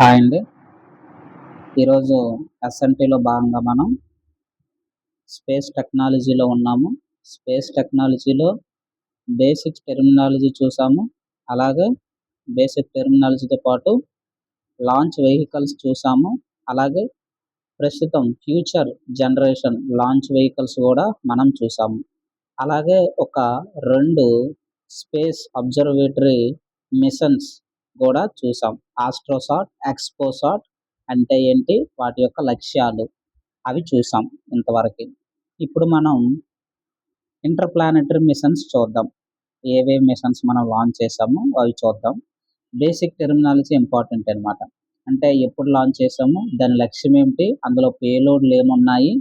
Hi అండి. ఈరోజు ఎస్ఎన్టీలో భాగంగా మనం స్పేస్ టెక్నాలజీలో ఉన్నాము. స్పేస్ టెక్నాలజీలో బేసిక్ టెర్మినాలజీ చూసాము. అలాగే బేసిక్ టెర్మినాలజీతో పాటు లాంచ్ వెహికల్స్ చూసాము. అలాగే ప్రస్తుతం ఫ్యూచర్ జనరేషన్ లాంచ్ వెహికల్స్ కూడా మనం చూసాము. అలాగే ఒక 2 స్పేస్ అబ్జర్వేటరీ మిషన్స్ కూడా చూసాం. ఆస్ట్రోసాట్, ఎక్స్పోసాట్ అంటే ఏంటి, వాటి యొక్క లక్ష్యాలు అవి చూసాం ఇంతవరకు. ఇప్పుడు మనం ఇంటర్ప్లానెటరీ మిషన్స్ చూద్దాం. ఏవేవి మిషన్స్ మనం లాంచ్ చేసామో అవి చూద్దాం. బేసిక్ టెర్మినాలజీ ఇంపార్టెంట్ అనమాట. అంటే ఎప్పుడు లాంచ్ చేసాము, దాని లక్ష్యం ఏమిటి, అందులో పేలోడ్లు ఏమున్నాయి,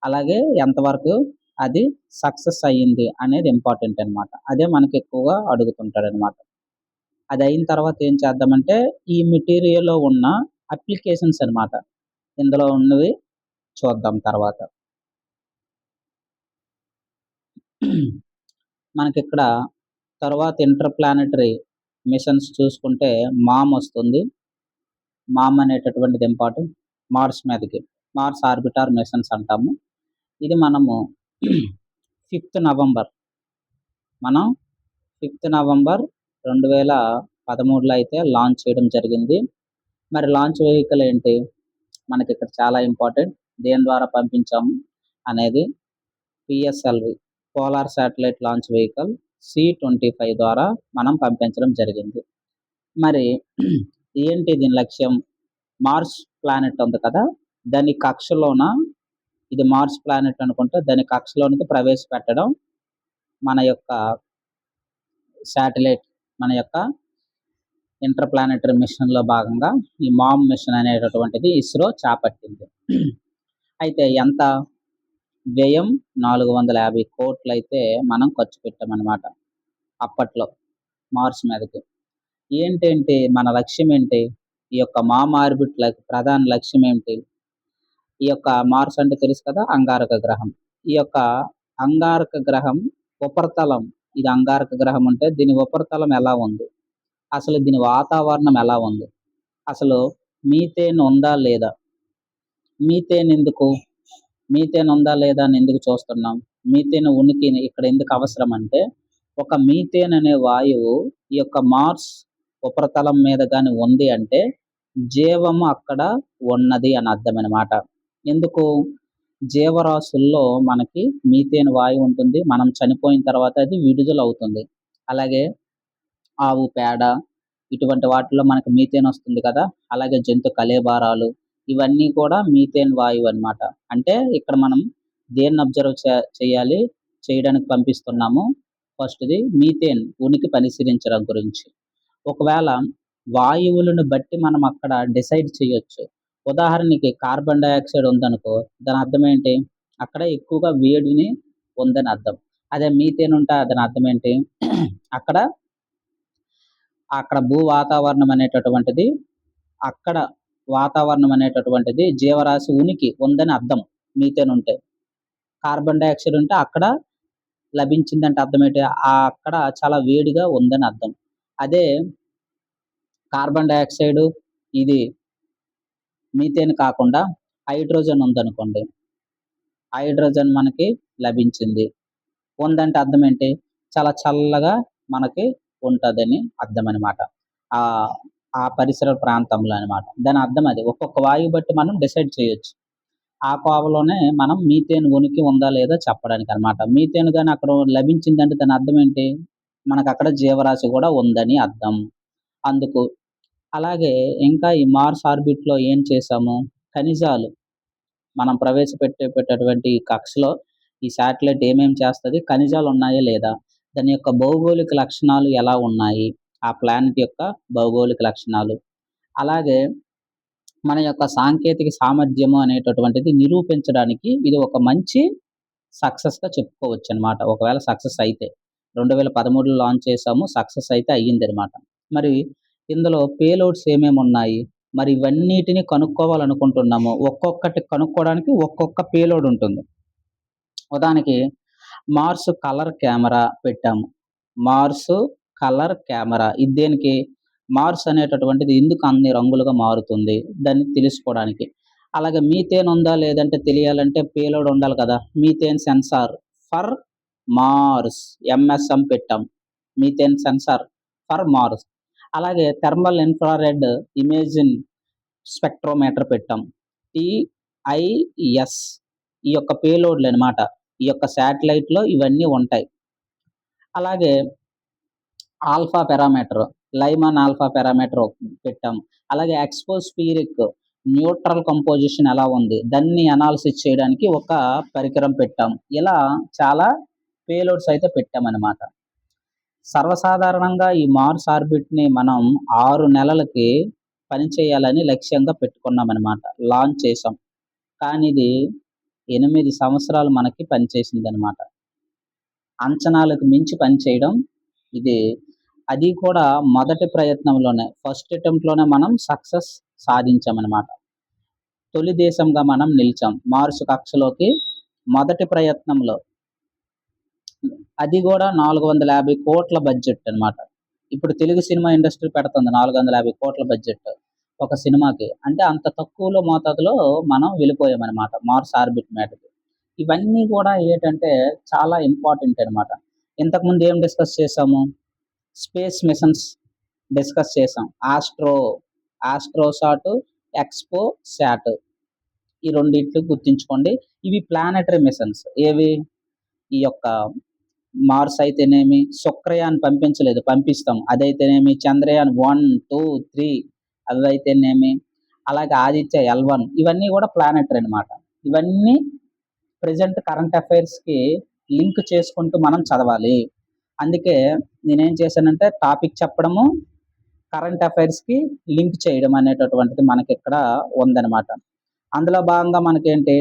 అలాగే ఎంతవరకు అది సక్సెస్ అయ్యింది అనేది ఇంపార్టెంట్ అనమాట. అదే మనకి ఎక్కువగా అడుగుతుంటాడు అనమాట. అది అయిన తర్వాత ఏం చేద్దామంటే ఈ మెటీరియల్లో ఉన్న అప్లికేషన్స్ అనమాట, ఇందులో ఉన్నవి చూద్దాం తర్వాత. మనకి ఇక్కడ తర్వాత ఇంటర్ప్లానెటరీ మిషన్స్ చూసుకుంటే మామ్ వస్తుంది. మామ్ అనేటటువంటిది ఇంపార్టెంట్. మార్స్ మీదకి మార్స్ ఆర్బిటార్ మిషన్స్ అంటాము. ఇది మనము 5th నవంబర్ మనం 5th నవంబర్ 2013లో అయితే లాంచ్ చేయడం జరిగింది. మరి లాంచ్ వెహికల్ ఏంటి, మనకి ఇక్కడ చాలా ఇంపార్టెంట్. దేని ద్వారా పంపించాము అనేది PSLV polar satellite launch vehicle C-25 ద్వారా మనం పంపించడం జరిగింది. మరి ఏంటి దీని లక్ష్యం, మార్స్ ప్లానెట్ ఉంది కదా, దాని కక్షలోన, ఇది మార్స్ ప్లానెట్ అనుకుంటే దాని కక్షలోనికి ప్రవేశపెట్టడం మన యొక్క శాటిలైట్, మన యొక్క ఇంటర్ప్లానెటరీ మిషన్లో భాగంగా ఈ మామ్ మిషన్ అనేటటువంటిది ఇస్రో చేపట్టింది. అయితే ఎంత వ్యయం, 450 కోట్లు అయితే మనం ఖర్చు పెట్టామన్నమాట అప్పట్లో మార్స్ మీదకి. ఏంటంటే మన లక్ష్యం ఏంటి, ఈ యొక్క మామ్ ఆర్బిట్ ప్రధాన లక్ష్యం ఏంటి, ఈ యొక్క మార్స్ అంటే తెలుసు కదా, అంగారక గ్రహం. ఈ యొక్క అంగారక గ్రహం ఉపరితలం, ఇది అంగారక గ్రహం అంటే దీని ఉపరితలం ఎలా ఉంది, అసలు దీని వాతావరణం ఎలా ఉంది, అసలు మీథేన్ ఉందా లేదా, మీథేన్ ఎందుకు, మీథేన్ ఉందా లేదా అని ఎందుకు చూస్తున్నాం, మీథేన్ ఉనికి ఇక్కడ ఎందుకు అవసరం అంటే, ఒక మీథేన్ అనే వాయువు ఈ యొక్క మార్స్ ఉపరితలం మీద కానీ ఉంది అంటే జీవము అక్కడ ఉన్నది అని అర్థం అనమాట. ఎందుకు, జీవరాశుల్లో మనకి మీథేన్ వాయువు ఉంటుంది. మనం చనిపోయిన తర్వాత అది విడుదల అవుతుంది. అలాగే ఆవు పేడ ఇటువంటి వాటిలో మనకి మీథేన్ వస్తుంది కదా, అలాగే జంతు కళేబరాలు ఇవన్నీ కూడా మీథేన్ వాయువు అనమాట. అంటే ఇక్కడ మనం దేన్ని అబ్జర్వ్ చేయాలి, చేయడానికి పంపిస్తున్నాము, ఫస్ట్ది మీథేన్ ఉనికి పరిశీలించడం గురించి. ఒకవేళ వాయువులను బట్టి మనం అక్కడ డిసైడ్ చేయొచ్చు. ఉదాహరణకి కార్బన్ డైఆక్సైడ్ ఉందనుకో, దాని అర్థం ఏంటి, అక్కడ ఎక్కువగా వేడిని ఉందని అర్థం. అదే మీథేన్ ఉంటే దాని అర్థం ఏంటి, అక్కడ అక్కడ భూ వాతావరణం అనేటటువంటిది, అక్కడ వాతావరణం అనేటటువంటిది జీవరాశి ఉనికి ఉందని అర్థం. మీథేన్ ఉంటే, కార్బన్ డైఆక్సైడ్ ఉంటే అక్కడ లభించిందంటే అర్థం ఏంటి, అక్కడ చాలా వేడిగా ఉందని అర్థం. అదే కార్బన్ డైఆక్సైడ్ ఇది మీథేన్ కాకుండా హైడ్రోజన్ ఉందనుకోండి, హైడ్రోజన్ మనకి లభించింది ఉందంటే అర్థం ఏంటి, చాలా చల్లగా మనకి ఉంటుందని అర్థం అనమాట. ఆ పరిసర ప్రాంతంలో అనమాట. దాని అర్థం అది. ఒక్కొక్క వాయువు బట్టి మనం డిసైడ్ చేయొచ్చు. ఆ కోవలోనే మనం మీథేన్ ఉనికి ఉందా లేదా చెప్పడానికి అనమాట. మీథేన్ కానీ అక్కడ లభించిందంటే దాని అర్థం ఏంటి, మనకు అక్కడ జీవరాశి కూడా ఉందని అర్థం. అందుకు అలాగే ఇంకా ఈ మార్స్ ఆర్బిట్లో ఏం చేసాము, ఖనిజాలు మనం ప్రవేశపెట్టేటటువంటి ఈ కక్షలో ఈ శాటిలైట్ ఏమేమి చేస్తుంది, ఖనిజాలు ఉన్నాయా లేదా, దాని యొక్క భౌగోళిక లక్షణాలు ఎలా ఉన్నాయి, ఆ ప్లానెట్ యొక్క భౌగోళిక లక్షణాలు, అలాగే మన యొక్క సాంకేతిక సామర్థ్యము అనేటటువంటిది నిరూపించడానికి ఇది ఒక మంచి సక్సెస్గా చెప్పుకోవచ్చు అనమాట. ఒకవేళ సక్సెస్ అయితే 2013లో లాంచ్ చేసాము, సక్సెస్ అయితే అయ్యింది అనమాట. మరి ఇందులో పేలోడ్స్ ఏమేమి ఉన్నాయి, మరి ఇవన్నిటిని కనుక్కోవాలనుకుంటున్నాము. ఒక్కొక్కటి కనుక్కోవడానికి ఒక్కొక్క పేలోడ్ ఉంటుంది. ఉదాహరణకి మార్స్ కలర్ కెమెరా పెట్టాము. మార్స్ కలర్ కెమెరా ఇది దేనికి, మార్స్ అనేటటువంటిది ఎందుకు అన్ని రంగులుగా మారుతుంది దాన్ని తెలుసుకోవడానికి. అలాగే మీథేన్ ఉందా లేదంటే తెలియాలంటే పేలోడ్ ఉండాలి కదా! Methane sensor for Mars MSM పెట్టాం. Methane sensor for Mars. అలాగే థర్మల్ ఇన్ఫ్రారెడ్ ఇమేజింగ్ స్పెక్ట్రోమీటర్ పెట్టాం. టీఐఎస్ ఈ యొక్క పేలోడ్‌లనమాట. ఈ యొక్క శాటిలైట్‌లో ఇవన్నీ ఉంటాయి. అలాగే alpha parameter, Lyman alpha parameter పెట్టాం. అలాగే ఎక్స్‌పోస్ఫిరిక్ న్యూట్రల్ కంపోజిషన్ ఎలా ఉంది దాన్ని అనాలిసిస్ చేయడానికి ఒక పరికరం పెట్టాం. ఇలా చాలా పేలోడ్స్ అయితే పెట్టామనమాట. సర్వసాధారణంగా ఈ మార్స్ ఆర్బిట్‌ని మనం 6 నెలలకి పనిచేయాలని లక్ష్యంగా పెట్టుకున్నామనమాట. లాంచ్ చేసాం. కానీ ఇది 8 సంవత్సరాలు మనకి పనిచేసిందనమాట. అంచనాలకు మించి పనిచేయడం ఇది. అది కూడా మొదటి ప్రయత్నంలోనే ఫస్ట్ అటెంప్ట్‌లోనే మనం సక్సెస్ సాధించామనమాట. తొలి దేశంగా మనం నిలిచాం. మార్స్ కక్షలోకి మొదటి ప్రయత్నంలో. అది కూడా 450 కోట్ల బడ్జెట్ అన్నమాట. ఇప్పుడు తెలుగు సినిమా ఇండస్ట్రీ పెడుతుంది 450 కోట్ల బడ్జెట్ ఒక సినిమాకి. అంటే అంత తక్కువలో మోతాదులో మనం వెళ్ళిపోయామన్నమాట మార్స్ ఆర్బిట్ మీదకి. ఇవన్నీ కూడా ఏంటంటే చాలా ఇంపార్టెంట్ అన్నమాట. ఇంతకుముందు ఏం డిస్కస్ చేసాము? స్పేస్ మిషన్స్ డిస్కస్ చేసాం. ఆస్ట్రోసాట్, ఎక్స్పోసాట్ ఈ రెండిట్లు గుర్తుంచుకోండి. ఇవి ప్లానెటరీ మిషన్స్. ఏవి? ఈ యొక్క మార్స్ అయితేనేమి, శుక్రయాన్ పంపించలేదు, పంపిస్తాం. అదైతేనేమి, చంద్రయాన్ 1, 2, 3 అవైతేనేమి, అలాగే ఆదిత్య L1 ఇవన్నీ కూడా ప్లానెటరీ అన్నమాట. ఇవన్నీ ప్రెజెంట్ కరెంట్ అఫైర్స్‌కి లింక్ చేసుకుంటూ మనం చదవాలి. అందుకే నేనేం చేశానంటే టాపిక్ చెప్పడము, కరెంట్ అఫైర్స్‌కి లింక్ చేయడం అనేటటువంటిది మనకిక్కడ ఉందన్నమాట. అందులో భాగంగా మనకేంటి,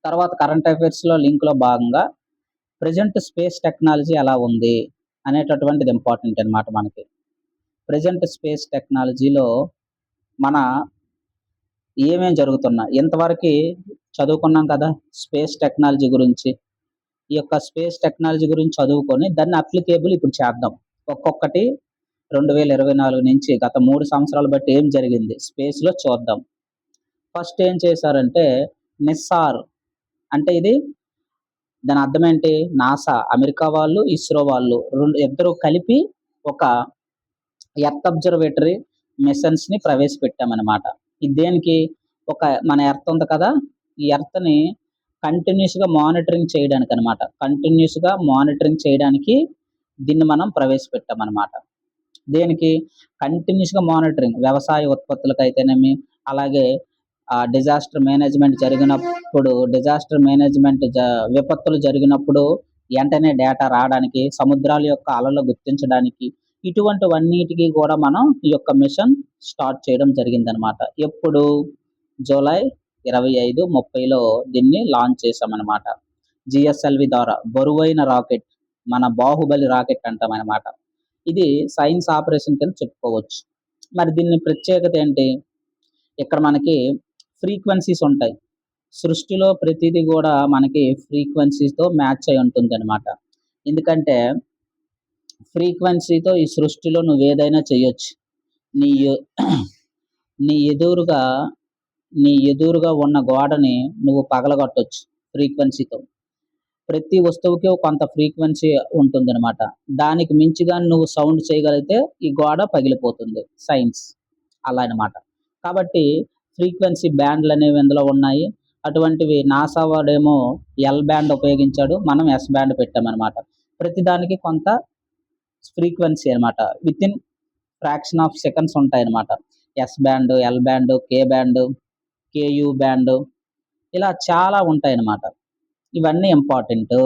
తర్వాత కరెంట్ అఫైర్స్‌లో లింక్‌లో భాగంగా ప్రెజెంట్ స్పేస్ టెక్నాలజీ ఎలా ఉంది అనేటటువంటిది ఇంపార్టెంట్ అన్నమాట మనకి. ప్రెజెంట్ స్పేస్ టెక్నాలజీలో మన ఏమేం జరుగుతున్నాయి ఇంతవరకు చదువుకున్నాం కదా స్పేస్ టెక్నాలజీ గురించి. ఈ యొక్క స్పేస్ టెక్నాలజీ గురించి చదువుకొని దాన్ని అప్లికేబుల్ ఇప్పుడు చేద్దాం. ఒక్కొక్కటి 2024 నుంచి గత 3 సంవత్సరాలు బట్టి ఏం జరిగింది స్పేస్‌లో చూద్దాం. ఫస్ట్ ఏం చేశారంటే నిస్సార్ అంటే ఇది దాని అర్థం ఏంటి? నాసా అమెరికా వాళ్ళు, ఇస్రో వాళ్ళు ఇద్దరు కలిపి ఒక ఎర్త్ అబ్జర్వేటరీ మిషన్స్‌ని ప్రవేశపెట్టామన్నమాట. ఇది దేనికి? ఒక మన ఎర్త్ ఉంది కదా! ఈ ఎర్త్‌ని కంటిన్యూస్‌గా మానిటరింగ్ చేయడానికన్నమాట. కంటిన్యూస్‌గా మానిటరింగ్ చేయడానికి దీన్ని మనం ప్రవేశపెట్టామన్నమాట. దేనికి? కంటిన్యూస్‌గా మానిటరింగ్ వ్యవసాయ ఉత్పత్తులకైతేనేమి, అలాగే డిజాస్టర్ మేనేజ్మెంట్ జరిగినప్పుడు విపత్తులు జరిగినప్పుడు వెంటనే డేటా రావడానికి, సముద్రాల యొక్క అలలు గుర్తించడానికి ఇటువంటివన్నిటికి కూడా మనం ఈ యొక్క మిషన్ స్టార్ట్ చేయడం జరిగిందనమాట. ఎప్పుడు? జూలై 25, 30లో దీన్ని లాంచ్ చేశామన్నమాట. జిఎస్ఎల్వి ద్వారా బరువైన రాకెట్, మన బాహుబలి రాకెట్ అంటామన్నమాట. ఇది సైన్స్ ఆపరేషన్ కింద చెప్పుకోవచ్చు. మరి దీని ప్రత్యేకత ఏంటి? ఇక్కడ మనకి ఫ్రీక్వెన్సీస్ ఉంటాయి. సృష్టిలో ప్రతిదీ కూడా మనకి ఫ్రీక్వెన్సీతో మ్యాచ్ అయి ఉంటుందన్నమాట. ఎందుకంటే ఫ్రీక్వెన్సీతో ఈ సృష్టిలో నువ్వేదైనా చేయొచ్చు. నీ ఎ నీ ఎదురుగా నీ ఎదురుగా ఉన్న గోడని నువ్వు పగలగొట్టొచ్చు ఫ్రీక్వెన్సీతో. ప్రతి వస్తువుకి కొంత ఫ్రీక్వెన్సీ ఉంటుందన్నమాట. దానికి మించి గాని నువ్వు సౌండ్ చేయగలిగితే ఈ గోడ పగిలిపోతుంది. సైన్స్ అలా అన్నమాట. కాబట్టి ఫ్రీక్వెన్సీ బ్యాండ్‌లనేవి ఇందులో ఉన్నాయి. అటువంటివి నాసా వాడేమో ఎల్ బ్యాండ్ ఉపయోగించాడు. మనం ఎస్ బ్యాండ్ పెట్టామన్నమాట. ప్రతిదానికి కొంత ఫ్రీక్వెన్సీ అన్నమాట. వితిన్ ఫ్రాక్షన్ ఆఫ్ సెకండ్స్ ఉంటాయన్నమాట. ఎస్ బ్యాండ్, ఎల్ బ్యాండ్, కే బ్యాండ్, కేయూ బ్యాండ్ ఇలా చాలా ఉంటాయన్నమాట. ఇవన్నీ ఇంపార్టెంటు.